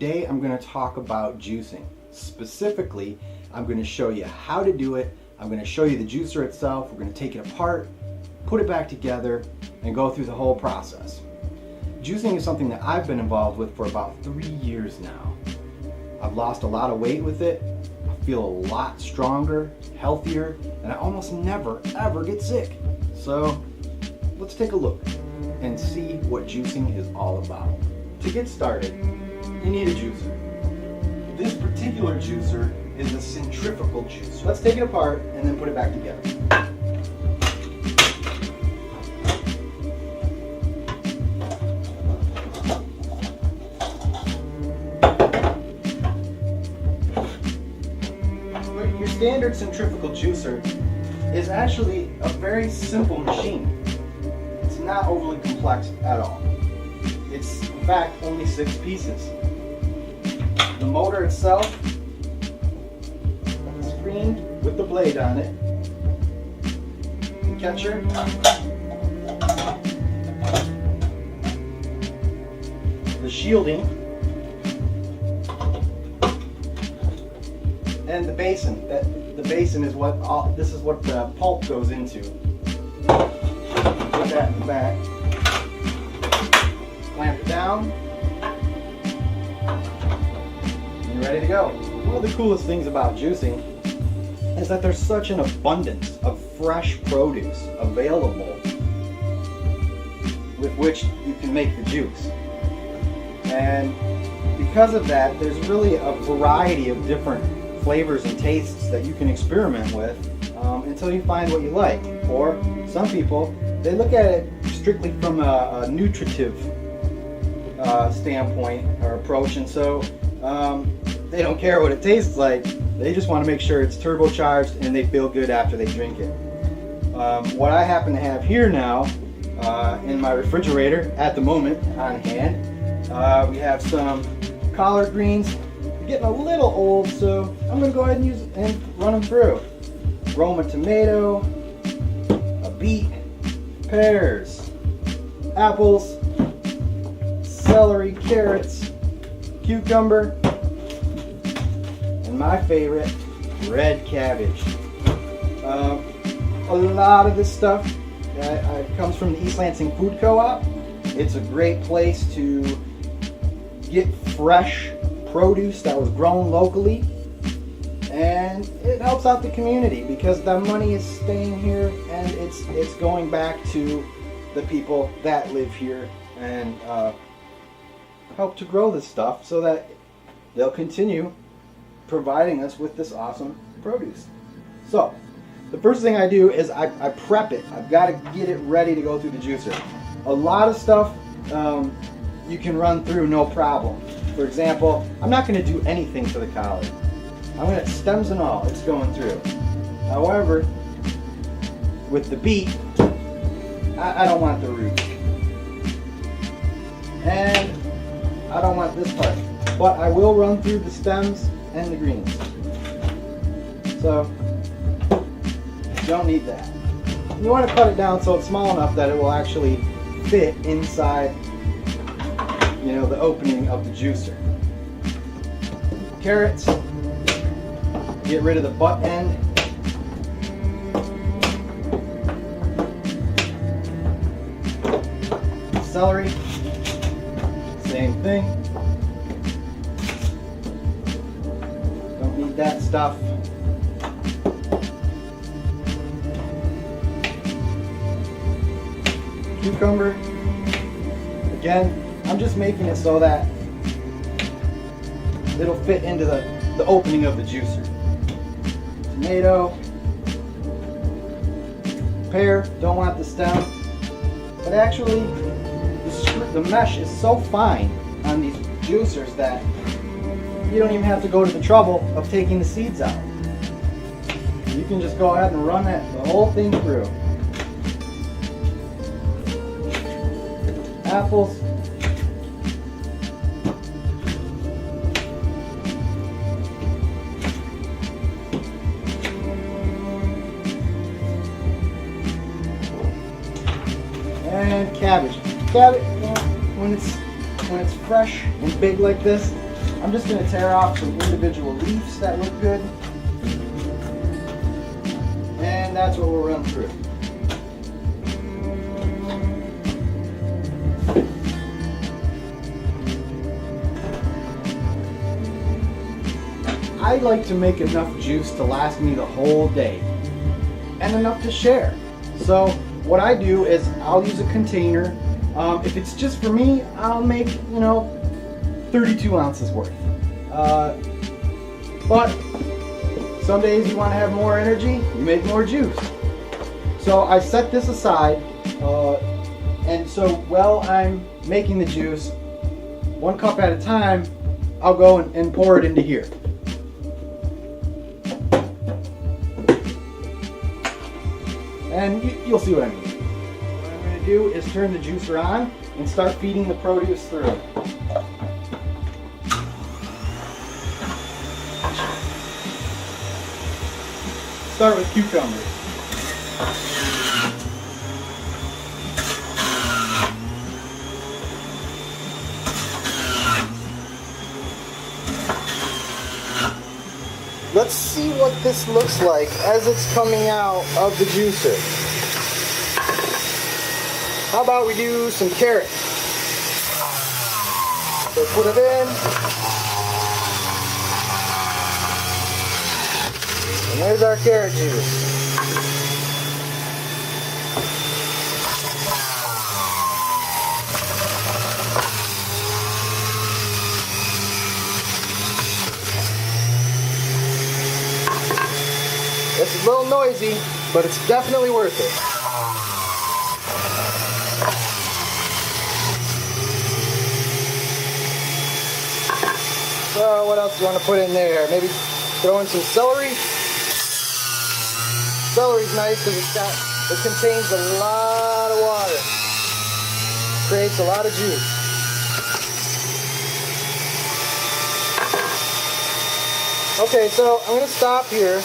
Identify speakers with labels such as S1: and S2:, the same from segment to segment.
S1: today I'm going to talk about juicing. Specifically, I'm going to show you how to do it. I'm going to show you the juicer itself. We're going to take it apart, put it back together, and go through the whole process. Juicing is something that I've been involved with for about 3 years now. I've lost a lot of weight with it. I feel a lot stronger, healthier, and I almost never ever get sick. So let's take a look and see what juicing is all about. To get started, you need a juicer. This particular juicer is a centrifugal juicer. Let's take it apart and then put it back together. Your standard centrifugal juicer is actually a very simple machine. It's not overly complex at all. It's in fact only 6 pieces. The motor itself, the screen with the blade on it, the catcher, the shielding, and the basin. The basin is what this is what the pulp goes into. Put that in the back. Clamp it down. And you're ready to go. One of the coolest things about juicing is that there's such an abundance of fresh produce available with which you can make the juice. And because of that, there's really a variety of different flavors and tastes that you can experiment with until you find what you like. Or some people, they look at it strictly from a nutritive standpoint or approach, and so they don't care what it tastes like. They just want to make sure it's turbocharged and they feel good after they drink it. What I happen to have here now in my refrigerator at the moment on hand, we have some collard greens. Getting a little old, so I'm going to go ahead and use and run them through. Roma tomato, a beet, pears, apples, celery, carrots, cucumber, and my favorite, red cabbage. A lot of this stuff comes from the East Lansing Food Co-op. It's a great place to get fresh produce that was grown locally, and it helps out the community because the money is staying here and it's going back to the people that live here and help to grow this stuff so that they'll continue providing us with this awesome produce. So the first thing I do is I prep it. I've got to get it ready to go through the juicer. A lot of stuff you can run through no problem. For example, I'm not going to do anything for the collard. I'm going to, stems and all, it's going through. However, with the beet, I don't want the root. And I don't want this part. But I will run through the stems and the greens. So, you don't need that. You want to cut it down so it's small enough that it will actually fit inside, you know, the opening of the juicer. Carrots, get rid of the butt end. Celery, same thing. Don't need that stuff. Cucumber, again, I'm just making it so that it'll fit into the opening of the juicer. Tomato, pear, don't want the stem, but actually the mesh is so fine on these juicers that you don't even have to go to the trouble of taking the seeds out. You can just go ahead and run the whole thing through. Apples, and cabbage. Cabbage, when it's fresh and big like this, I'm just going to tear off some individual leaves that look good. And that's what we'll run through. I like to make enough juice to last me the whole day and enough to share. So what I do is I'll use a container. If it's just for me, I'll make, 32 ounces worth. But some days you want to have more energy, you make more juice. So I set this aside, and so while I'm making the juice, 1 cup at a time, I'll go and pour it into here. And you'll see what I mean. What I'm going to do is turn the juicer on and start feeding the produce through. Start with cucumbers. Let's see what this looks like as it's coming out of the juicer. How about we do some carrots? So put it in. And there's our carrot juice. It's a little noisy, but it's definitely worth it. So what else do you want to put in there? Maybe throw in some celery. Celery's nice because it contains a lot of water. Creates a lot of juice. Okay, so I'm going to stop here.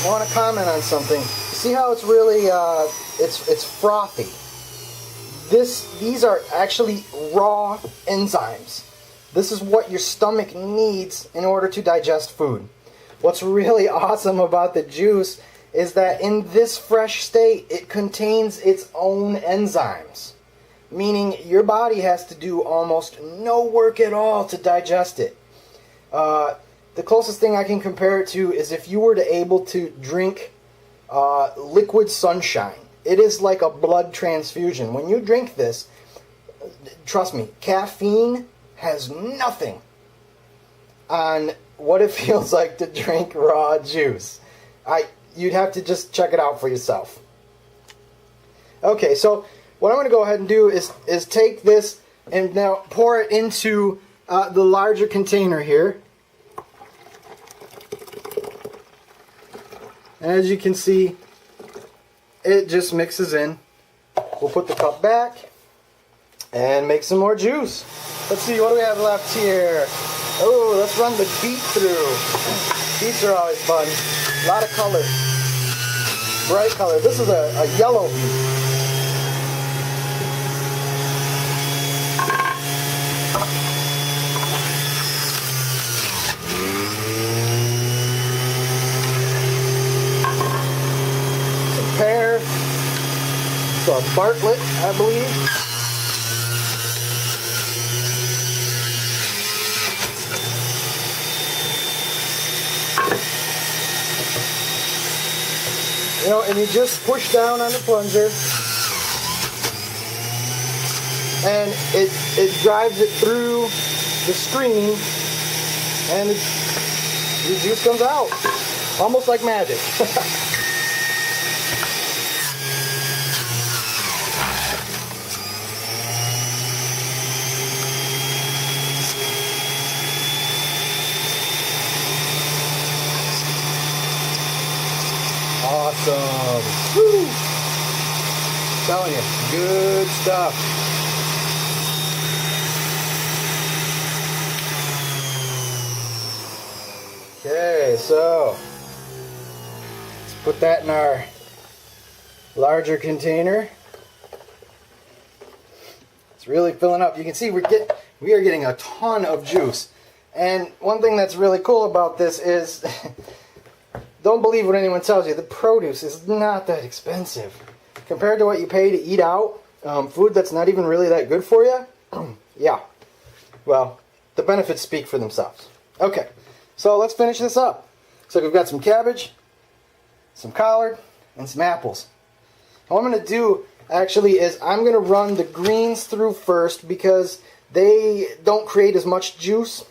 S1: I want to comment on something. See how it's really, it's frothy. These are actually raw enzymes. This is what your stomach needs in order to digest food. What's really awesome about the juice is that in this fresh state, it contains its own enzymes. Meaning your body has to do almost no work at all to digest it. The closest thing I can compare it to is if you were to able to drink liquid sunshine. It is like a blood transfusion. When you drink this, trust me, caffeine has nothing on what it feels like to drink raw juice. You'd have to just check it out for yourself. Okay, so what I'm going to go ahead and do is take this and now pour it into the larger container here. And as you can see, it just mixes in. We'll put the cup back and make some more juice. Let's see, what do we have left here? Oh, let's run the beet through. Beets are always fun. A lot of color. Bright color. This is a yellow beet. Pear, so a Bartlett, I believe. And you just push down on the plunger, and it drives it through the screen, and the juice comes out, almost like magic. Awesome. Woo! Telling you, good stuff. Okay, so let's put that in our larger container. It's really filling up. You can see we're We are getting a ton of juice. And one thing that's really cool about this is, don't believe what anyone tells you, the produce is not that expensive. Compared to what you pay to eat out, food that's not even really that good for you, yeah. Well, the benefits speak for themselves. Okay, so let's finish this up. So we've got some cabbage, some collard, and some apples. What I'm going to do, actually, is I'm going to run the greens through first because they don't create as much juice.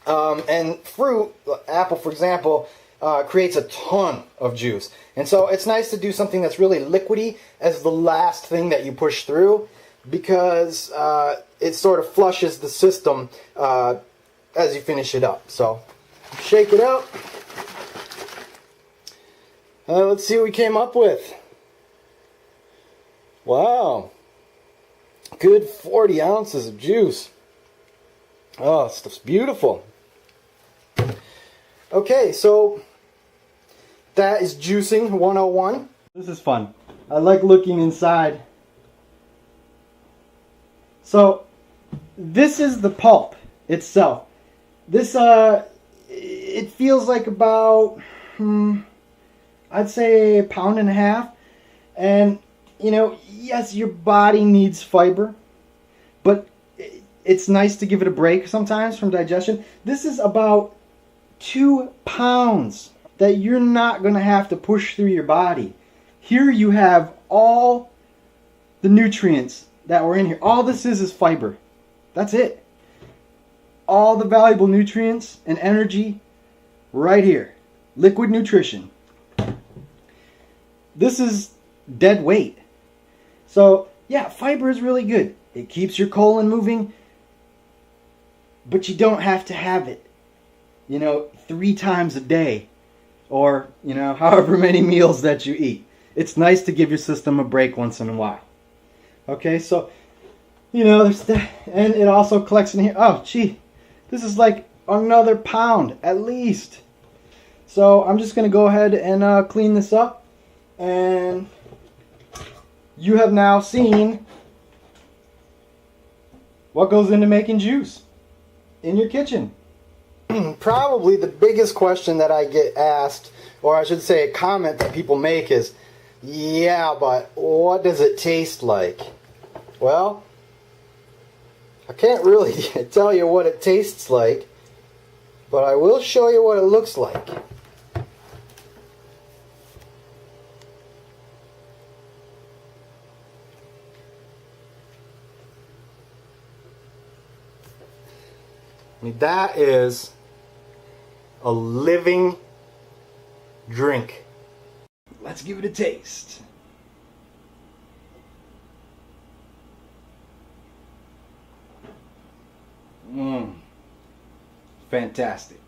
S1: And fruit, apple for example, creates a ton of juice. And so it's nice to do something that's really liquidy as the last thing that you push through because it sort of flushes the system as you finish it up. So shake it up. Let's see what we came up with. Wow. Good 40 ounces of juice. Oh, stuff's beautiful. Okay, so that is juicing 101. This is fun. I like looking inside. So this is the pulp itself. This it feels like about I'd say 1.5 pounds. And you know, yes, your body needs fiber, but it's nice to give it a break sometimes from digestion. This is about 2 pounds that you're not going to have to push through your body. Here you have all the nutrients that were in here. All this is fiber. That's it. All the valuable nutrients and energy right here. Liquid nutrition. This is dead weight. So, yeah, fiber is really good. It keeps your colon moving, but you don't have to have it, 3 times a day or, however many meals that you eat. It's nice to give your system a break once in a while. Okay, so, there's that, and it also collects in here. Oh, gee, this is like another pound at least. So I'm just going to go ahead and clean this up, and you have now seen what goes into making juice in your kitchen. Probably the biggest question that I get asked, or I should say a comment that people make is, yeah, but what does it taste like? Well, I can't really tell you what it tastes like, but I will show you what it looks like. I mean, that is a living drink. Let's give it a taste. Fantastic.